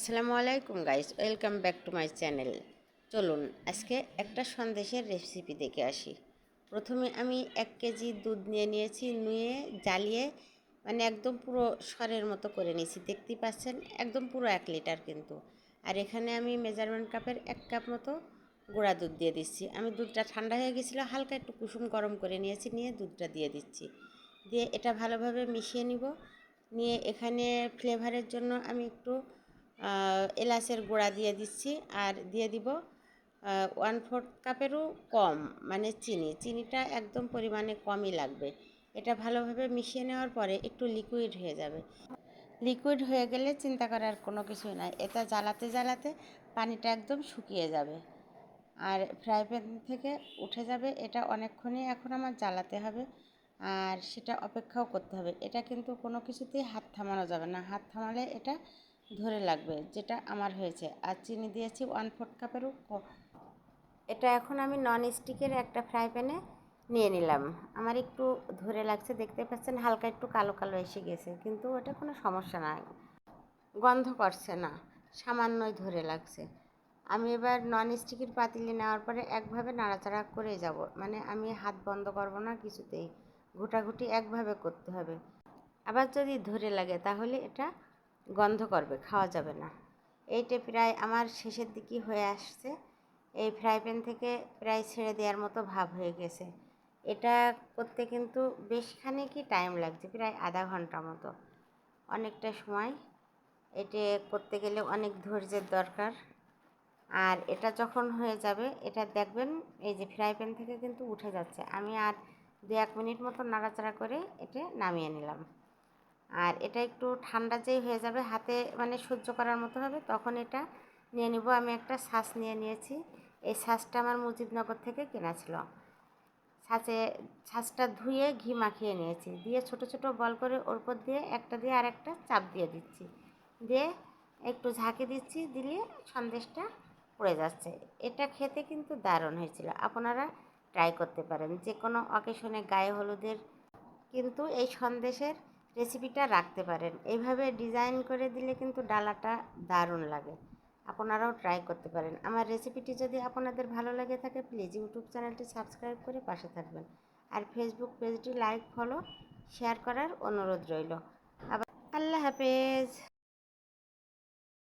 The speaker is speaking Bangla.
আসসালামু আলাইকুম guys, welcome back to my channel. চলুন আজকে একটা সন্দেশের রেসিপি দেখে আসি। প্রথমে আমি 1 কেজি দুধ নিয়েছি, নিয়ে জ্বালিয়ে একদম পুরো সরের মতো করে নিয়েছি। দেখতেই পাচ্ছেন একদম পুরো 1 লিটার কিন্তু। আর এখানে আমি মেজারমেন্ট কাপের 1 কাপ মতো গুঁড়া দুধ দিয়ে দিচ্ছি। আমি দুধটা ঠান্ডা হয়ে গেছিলো, হালকা একটু কুসুম গরম করে নিয়েছি, নিয়ে দুধটা দিয়ে দিচ্ছি। দিয়ে এটা ভালোভাবে মিশিয়ে নিব। নিয়ে এখানে ফ্লেভারের জন্য আমি একটু এলাচের গুঁড়া দিয়ে দিচ্ছি, আর দিয়ে দিব 1/4 কাপেরও কম চিনিটা একদম পরিমাণে কমই লাগবে। এটা ভালোভাবে মিশিয়ে নেওয়ার পরে একটু লিকুইড হয়ে যাবে। লিকুইড হয়ে গেলে চিন্তা করার কোনো কিছুই নাই, এটা জ্বালাতে জ্বালাতে পানিটা একদম শুকিয়ে যাবে আর ফ্রাই প্যান থেকে উঠে যাবে। এটা অনেকক্ষণই এখন আমার জ্বালাতে হবে, আর সেটা অপেক্ষাও করতে হবে। এটা কিন্তু কোনো কিছুতেই হাত থামানো যাবে না, হাত থামালে এটা ধরে লাগবে, যেটা আমার হয়েছে। আর চিনি দিয়েছি 1/4 কাপেরও। এটা এখন আমি নন স্টিকের একটা ফ্রাই প্যানে নিয়ে নিলাম। আমার একটু ধরে লাগছে, দেখতে পাচ্ছেন হালকা একটু কালো কালো এসে গেছে, কিন্তু ওটা কোনো সমস্যা না, গন্ধ করছে না, সামান্যই ধরে লাগছে। আমি এবার নন স্টিকের পাতিলে নেওয়ার পরে একভাবে নাড়াচাড়া করে যাব, আমি হাত বন্ধ করব না কিছুতেই, ঘুটাঘুটি একভাবে করতে হবে। আবার যদি ধরে লাগে তাহলে এটা গন্ধ করবে, খাওয়া যাবে না। এইটা প্রায় আমার শেষের দিকে হয়ে আসছে, এই ফ্রাই প্যান থেকে প্রায় ছেড়ে দেওয়ার মতো ভাব হয়ে গেছে। এটা করতে কিন্তু বেশ খানিকই টাইম লাগছে, প্রায় আধা ঘন্টা মতো, অনেকটা সময়। এটা করতে গেলে অনেক ধৈর্যের দরকার। আর এটা যখন হয়ে যাবে, এটা দেখবেন এই যে ফ্রাই প্যান থেকে কিন্তু উঠে যাচ্ছে। আমি আর 2-1 মিনিট মতো নাড়াচাড়া করে এটা নামিয়ে নিলাম। আর এটা একটু ঠান্ডা যেই হয়ে যাবে, হাতে সহ্য করার মতো হবে, তখন এটা নিয়ে নিব। আমি একটা ছাঁচ নিয়ে নিয়েছি, এই ছাঁচটা আমার মুজিবনগর থেকে কেনা ছিল। ছাঁচটা ধুয়ে ঘি মাখিয়ে নিয়েছি, দিয়ে ছোট ছোট বল করে ওর উপর দিয়ে একটা দিয়ে আর একটা চাপ দিয়ে দিচ্ছি, দিয়ে একটু ঝাঁকি দিচ্ছি, দিলে সন্দেশটা পড়ে যাচ্ছে। এটা খেতে কিন্তু দারুণ হয়েছিল, আপনারা ট্রাই করতে পারেন। যে কোনো অকেশনে, গায়ে হলুদের কিন্তু এই সন্দেশের রেসিপিটা রাখতে পারেন। এইভাবে ডিজাইন করে দিলে কিন্তু ডালাটা দারুণ লাগে, আপনারাও ট্রাই করতে পারেন। আমার রেসিপিটি যদি আপনাদের ভালো লাগে থাকে, প্লিজ ইউটিউব চ্যানেলটি সাবস্ক্রাইব করে পাশে থাকবেন, আর ফেসবুক পেজটি লাইক, ফলো, শেয়ার করার অনুরোধ রইল। আবার আল্লাহ হাফেজ।